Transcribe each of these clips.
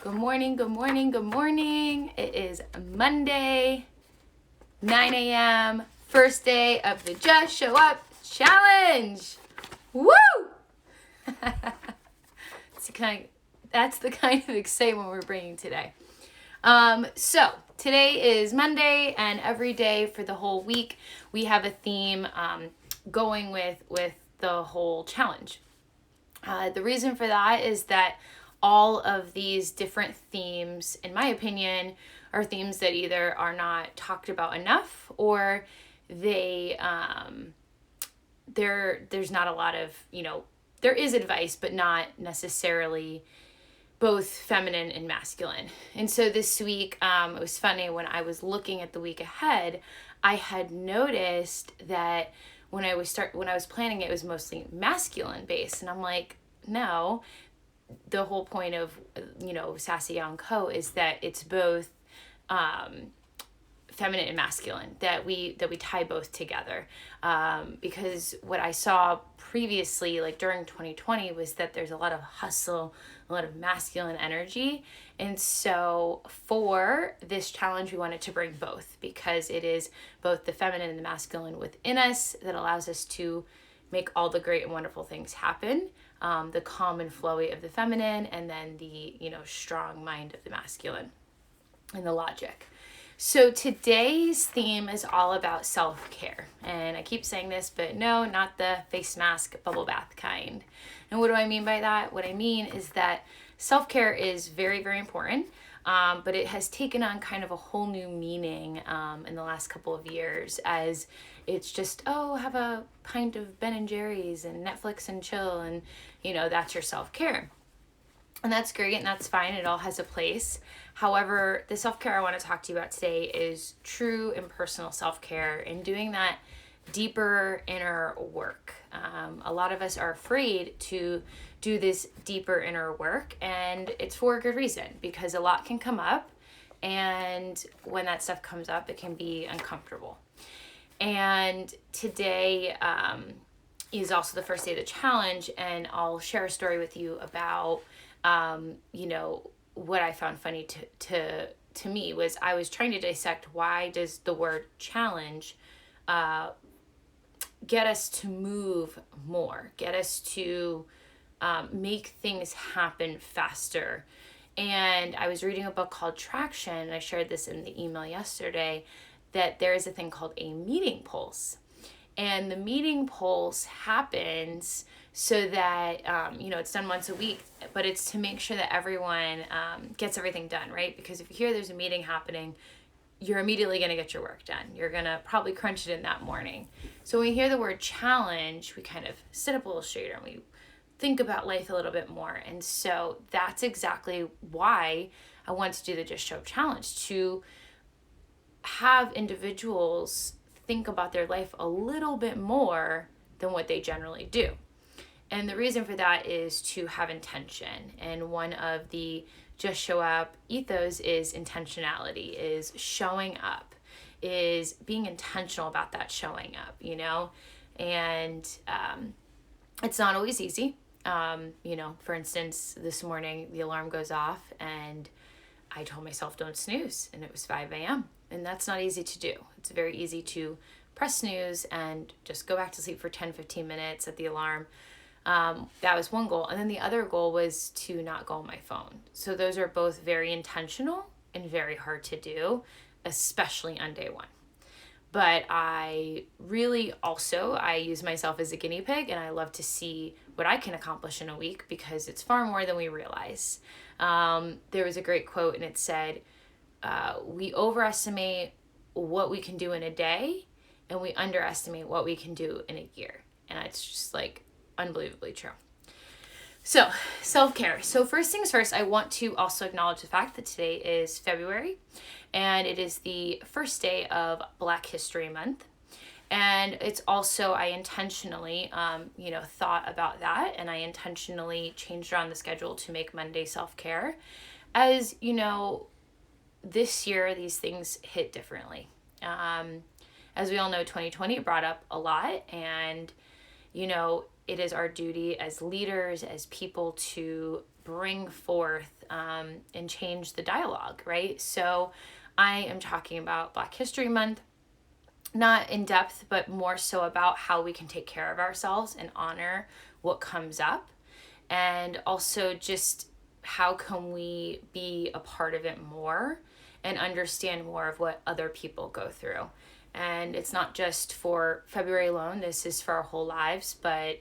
Good morning, good morning, good morning. It is Monday, 9 a.m., first day of the Just Show Up Challenge. Woo! That's the kind of excitement we're bringing today. So today is Monday, and every day for the whole week, we have a theme going with the whole challenge. The reason for that is that all of these different themes, in my opinion, are themes that either are not talked about enough or there's not a lot of, there is advice, but not necessarily both feminine and masculine. And so this week, it was funny when I was looking at the week ahead, I had noticed that when I was planning, it was mostly masculine based. And I'm like, no, the whole point of, Sassy Young Co is that it's both feminine and masculine, that we tie both together. Because what I saw previously, like during 2020, was that there's a lot of hustle, a lot of masculine energy. And so for this challenge, we wanted to bring both, because it is both the feminine and the masculine within us that allows us to make all the great and wonderful things happen. The calm and flowy of the feminine, and then the, strong mind of the masculine and the logic. So today's theme is all about self-care. And I keep saying this, but no, not the face mask, bubble bath kind. And what do I mean by that? What I mean is that self-care is very, very important. But it has taken on kind of a whole new meaning in the last couple of years, as it's just, have a pint of Ben & Jerry's and Netflix and chill, and, that's your self-care. And that's great, and that's fine. It all has a place. However, the self-care I want to talk to you about today is true and personal self-care, and doing that deeper inner work. A lot of us are afraid to do this deeper inner work, and it's for a good reason, because a lot can come up, and when that stuff comes up, it can be uncomfortable. And today is also the first day of the challenge, and I'll share a story with you about what I found funny to me was I was trying to dissect, why does the word challenge get us to move more, get us to make things happen faster. And I was reading a book called Traction, and I shared this in the email yesterday, that there is a thing called a meeting pulse. And the meeting pulse happens so that, it's done once a week, but it's to make sure that everyone gets everything done, right? Because if you hear there's a meeting happening, you're immediately going to get your work done. You're going to probably crunch it in that morning. So when we hear the word challenge, we kind of sit up a little straighter and we think about life a little bit more. And so that's exactly why I want to do the Just Show Up Challenge, to have individuals think about their life a little bit more than what they generally do. And the reason for that is to have intention. And one of the Just Show Up ethos is intentionality, is showing up, is being intentional about that showing up, and it's not always easy. For instance, this morning the alarm goes off and I told myself don't snooze, and it was 5 a.m. And that's not easy to do. It's very easy to press snooze and just go back to sleep for 10-15 minutes at the alarm. That was one goal. And then the other goal was to not go on my phone. So those are both very intentional and very hard to do, especially on day one. But I really I use myself as a guinea pig, and I love to see what I can accomplish in a week, because it's far more than we realize. There was a great quote, and it said, we overestimate what we can do in a day, and we underestimate what we can do in a year. And it's just like unbelievably true. So self-care. So first things first, I want to also acknowledge the fact that today is February, and it is the first day of Black History Month. And it's also, I intentionally, thought about that, and I intentionally changed around the schedule to make Monday self-care. As this year, these things hit differently. As we all know, 2020 brought up a lot, and, it is our duty as leaders, as people, to bring forth and change the dialogue, right? So I am talking about Black History Month, not in depth, but more so about how we can take care of ourselves and honor what comes up. And also just how can we be a part of it more and understand more of what other people go through. And it's not just for February alone, this is for our whole lives, but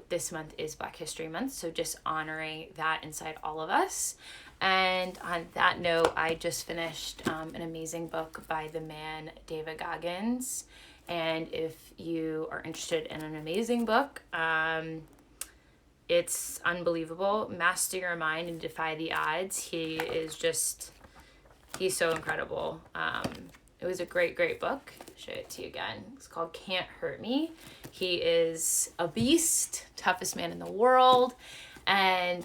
this month is Black History Month, so just honoring that inside all of us. And on that note, I just finished an amazing book by the man David Goggins. And if you are interested in an amazing book, it's unbelievable. Master Your Mind and Defy the Odds. He's so incredible. It was a great, great book. I'll show it to you again. It's called Can't Hurt Me. He is a beast, toughest man in the world. And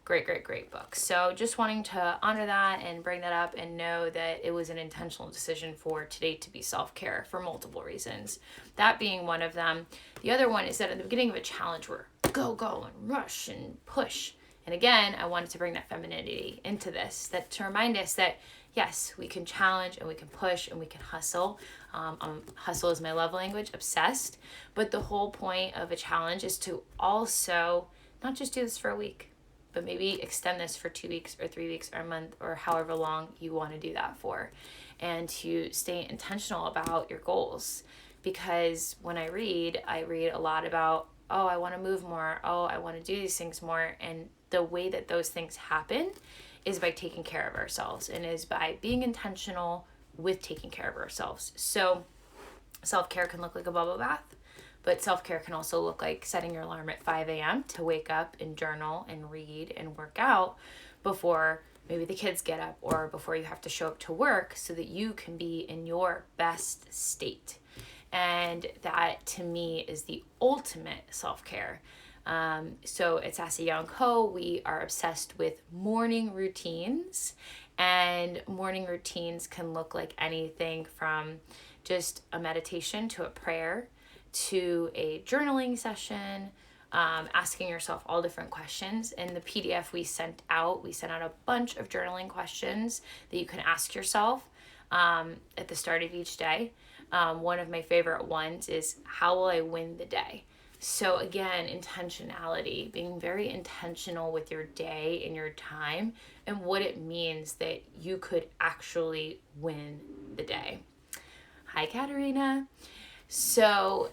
great, great, great book. So just wanting to honor that and bring that up and know that it was an intentional decision for today to be self-care for multiple reasons. That being one of them. The other one is that at the beginning of a challenge, we're go and rush and push. And again, I wanted to bring that femininity into this, that to remind us that yes, we can challenge and we can push and we can hustle. Hustle is my love language, obsessed. But the whole point of a challenge is to also not just do this for a week, but maybe extend this for 2 weeks or 3 weeks or a month or however long you want to do that for. And to stay intentional about your goals. Because when I read a lot about, oh, I want to move more. Oh, I want to do these things more. And the way that those things happen is by taking care of ourselves and is by being intentional with taking care of ourselves. So self-care can look like a bubble bath, but self-care can also look like setting your alarm at 5 a.m. to wake up and journal and read and work out before maybe the kids get up or before you have to show up to work so that you can be in your best state. And that to me is the ultimate self-care. So at Sassy Young Co, we are obsessed with morning routines, and morning routines can look like anything from just a meditation to a prayer to a journaling session, asking yourself all different questions. In the PDF we sent out a bunch of journaling questions that you can ask yourself at the start of each day. One of my favorite ones is, how will I win the day? So again, intentionality, being very intentional with your day and your time and what it means that you could actually win the day. Hi, Katerina. So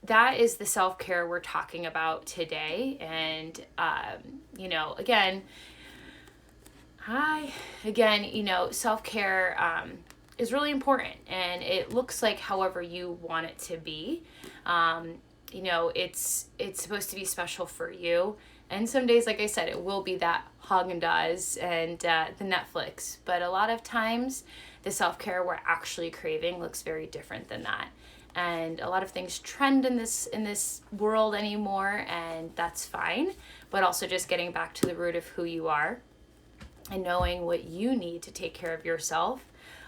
that is the self-care we're talking about today. And, self-care is really important, and it looks like however you want it to be. It's supposed to be special for you. And some days, like I said, it will be that Haagen-Dazs and the Netflix. But a lot of times, the self-care we're actually craving looks very different than that. And a lot of things trend in this world anymore, and that's fine. But also just getting back to the root of who you are and knowing what you need to take care of yourself,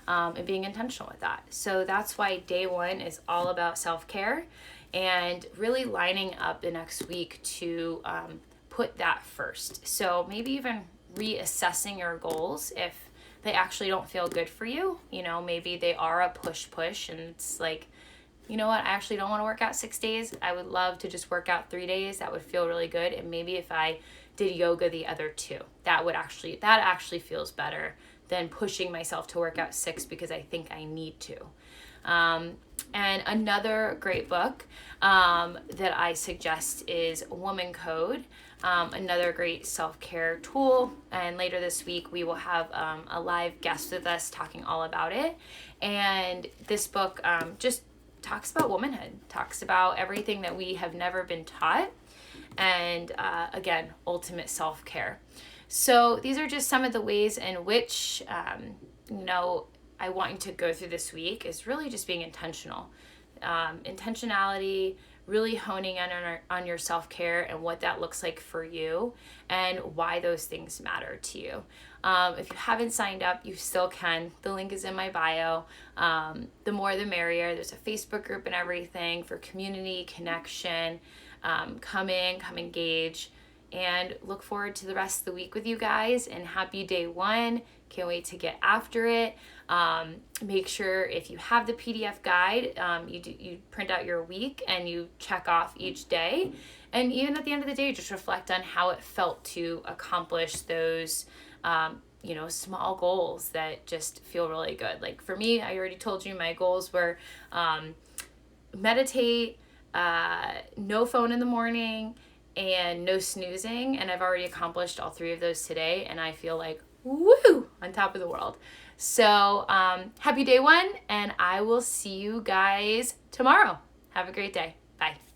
and being intentional with that. So that's why day one is all about self-care and really lining up the next week to put that first. So maybe even reassessing your goals if they actually don't feel good for you. Maybe they are a push and it's like, you know what, I actually don't want to work out 6 days. I would love to just work out 3 days. That would feel really good. And maybe if I did yoga the other 2, that actually feels better than pushing myself to work out 6 because I think I need to. And another great book that I suggest is Woman Code, another great self-care tool. And later this week, we will have a live guest with us talking all about it. And this book just talks about womanhood, talks about everything that we have never been taught. And again, ultimate self-care. So these are just some of the ways in which, I want you to go through this week is really just being intentional. Intentionality, really honing in on your self-care and what that looks like for you and why those things matter to you. If you haven't signed up, you still can. The link is in my bio. The more the merrier. There's a Facebook group and everything for community, connection. Come engage. and look forward to the rest of the week with you guys, and happy day one. Can't wait to get after it. Make sure if you have the PDF guide, you print out your week and you check off each day. And even at the end of the day, just reflect on how it felt to accomplish those, small goals that just feel really good. Like for me, I already told you my goals were meditate, no phone in the morning, and no snoozing. And I've already accomplished all three of those today. And I feel like, woo, on top of the world. So happy day one, and I will see you guys tomorrow. Have a great day. Bye.